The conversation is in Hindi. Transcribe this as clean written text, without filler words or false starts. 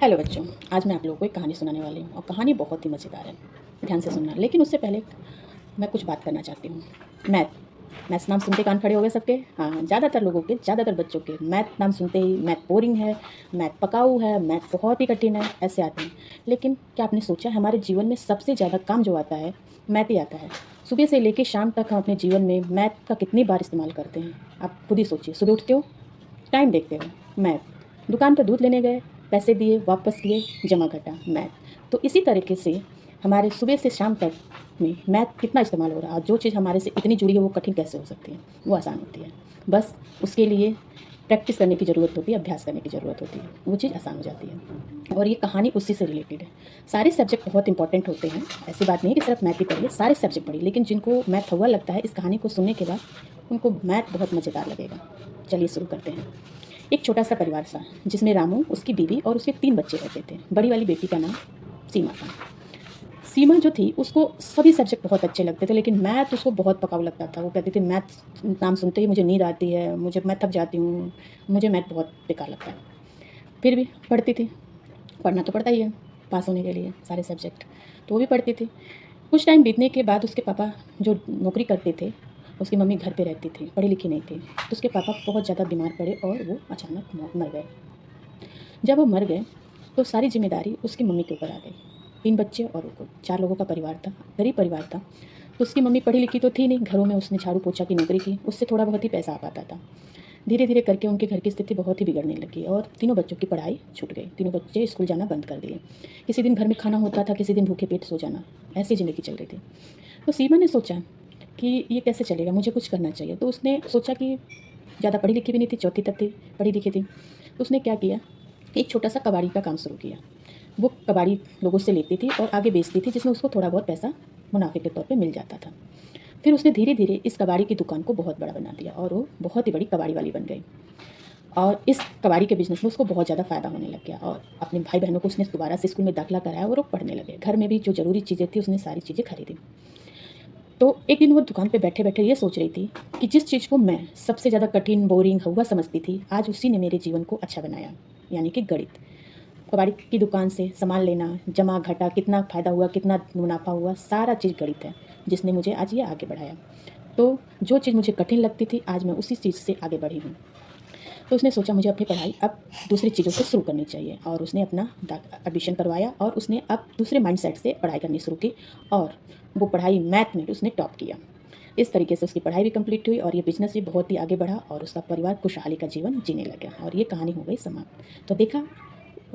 हेलो बच्चों, आज मैं आप लोगों को एक कहानी सुनाने वाली हूँ और कहानी बहुत ही मज़ेदार है। ध्यान से सुनना, लेकिन उससे पहले मैं कुछ बात करना चाहती हूँ। मैथ्स नाम सुनते कान खड़े हो गए सबके। हाँ, ज़्यादातर लोगों के, ज़्यादातर बच्चों के मैथ नाम सुनते ही मैथ बोरिंग है, मैथ पकाऊ है, मैथ बहुत ही कठिन है, ऐसे आते हैं। लेकिन क्या आपने सोचा हमारे जीवन में सबसे ज़्यादा काम जो आता है मैथ ही आता है। सुबह से लेकर शाम तक हम अपने जीवन में मैथ का कितनी बार इस्तेमाल करते हैं। आप खुद ही सोचिए। सुबह उठते हो, टाइम देखते हो, मैथ। दुकान पर दूध लेने गए, पैसे दिए, वापस किए, जमा घटा, मैथ। तो इसी तरीके से हमारे सुबह से शाम तक में मैथ कितना इस्तेमाल हो रहा है, और जो चीज़ हमारे से इतनी जुड़ी है वो कठिन कैसे हो सकती है, वो आसान होती है। बस उसके लिए प्रैक्टिस करने की ज़रूरत होती है, अभ्यास करने की ज़रूरत होती है, वो चीज़ आसान हो जाती है। और ये कहानी उसी से रिलेटेड है। सारे सब्जेक्ट बहुत इंपॉर्टेंट होते हैं, ऐसी बात नहीं कि सिर्फ मैथ ही पढ़िए, सारे सब्जेक्ट पढ़िए, लेकिन जिनको मैथ हुआ लगता है इस कहानी को सुनने के बाद उनको मैथ बहुत मज़ेदार लगेगा। चलिए शुरू करते हैं। एक छोटा सा परिवार था जिसमें रामू, उसकी बीवी और उसके 3 बच्चे रहते थे। बड़ी वाली बेटी का नाम सीमा था। सीमा जो थी उसको सभी सब्जेक्ट बहुत अच्छे लगते थे, लेकिन मैथ उसको बहुत पकाऊ लगता था। वो कहती थी मैथ नाम सुनते ही मुझे नींद आती है, मैं थक जाती हूँ, मुझे मैथ बहुत बेकार लगता है। फिर भी पढ़ती थी, पढ़ना तो पड़ता ही है पास होने के लिए सारे सब्जेक्ट, तो वो भी पढ़ती थी। कुछ टाइम बीतने के बाद उसके पापा जो नौकरी करते थे, उसकी मम्मी घर पे रहती थी, पढ़ी लिखी नहीं थी, तो उसके पापा बहुत ज़्यादा बीमार पड़े और वो अचानक मर गए। जब वो मर गए तो सारी जिम्मेदारी उसकी मम्मी के ऊपर आ गई। 3 बच्चे और वो 4 लोगों का परिवार था, गरीब परिवार था। तो उसकी मम्मी पढ़ी लिखी तो थी नहीं, घरों में उसने झाड़ू पोछा की नौकरी की, उससे थोड़ा बहुत ही पैसा आ पाता था। धीरे धीरे करके उनके घर की स्थिति बहुत ही बिगड़ने लगी और तीनों बच्चों की पढ़ाई छूट गई। तीनों बच्चे स्कूल जाना बंद कर दिए। किसी दिन घर में खाना होता था, किसी दिन भूखे पेट सो जाना, ऐसी ज़िंदगी चल रही थी। तो सीमा ने सोचा कि ये कैसे चलेगा, मुझे कुछ करना चाहिए। तो उसने सोचा कि ज़्यादा पढ़ी लिखी भी नहीं थी, चौथी तक थी, पढ़ी लिखी थी। तो उसने क्या किया, एक छोटा सा कबाड़ी का काम शुरू किया। वो कबाड़ी लोगों से लेती थी और आगे बेचती थी, जिसमें उसको थोड़ा बहुत पैसा मुनाफे के तौर पे मिल जाता था। फिर उसने धीरे धीरे इस कबाड़ी की दुकान को बहुत बड़ा बना दिया और वो बहुत ही बड़ी कबाड़ी वाली बन गई। और इस कबाड़ी के बिज़नेस में उसको बहुत ज़्यादा फ़ायदा होने लग गया और अपने भाई बहनों को उसने दोबारा से स्कूल में दाखिला कराया और वो पढ़ने लगे। घर में भी जो ज़रूरी चीज़ें थी उसने सारी चीज़ें खरीदी। तो एक दिन वो दुकान पे बैठे-बैठे ये सोच रही थी कि जिस चीज़ को मैं सबसे ज़्यादा कठिन, बोरिंग, हौवा समझती थी, आज उसी ने मेरे जीवन को अच्छा बनाया, यानी कि गणित। कबाड़ी की दुकान से सामान लेना, जमा घटा, कितना फ़ायदा हुआ, कितना मुनाफ़ा हुआ, सारा चीज़ गणित है, जिसने मुझे आज ये आगे बढ़ाया। तो जो चीज़ मुझे कठिन लगती थी, आज मैं उसी चीज़ से आगे बढ़ी हूँ। तो उसने सोचा मुझे अपनी पढ़ाई अब दूसरी चीज़ों से शुरू करनी चाहिए और उसने अपना एडमिशन करवाया और उसने अब दूसरे माइंडसेट से पढ़ाई करनी शुरू की और वो पढ़ाई मैथ में भी उसने टॉप किया। इस तरीके से उसकी पढ़ाई भी कंप्लीट हुई और ये बिज़नेस भी बहुत ही आगे बढ़ा और उसका परिवार खुशहाली का जीवन जीने लगा और ये कहानी हो गई समाप्त। तो देखा,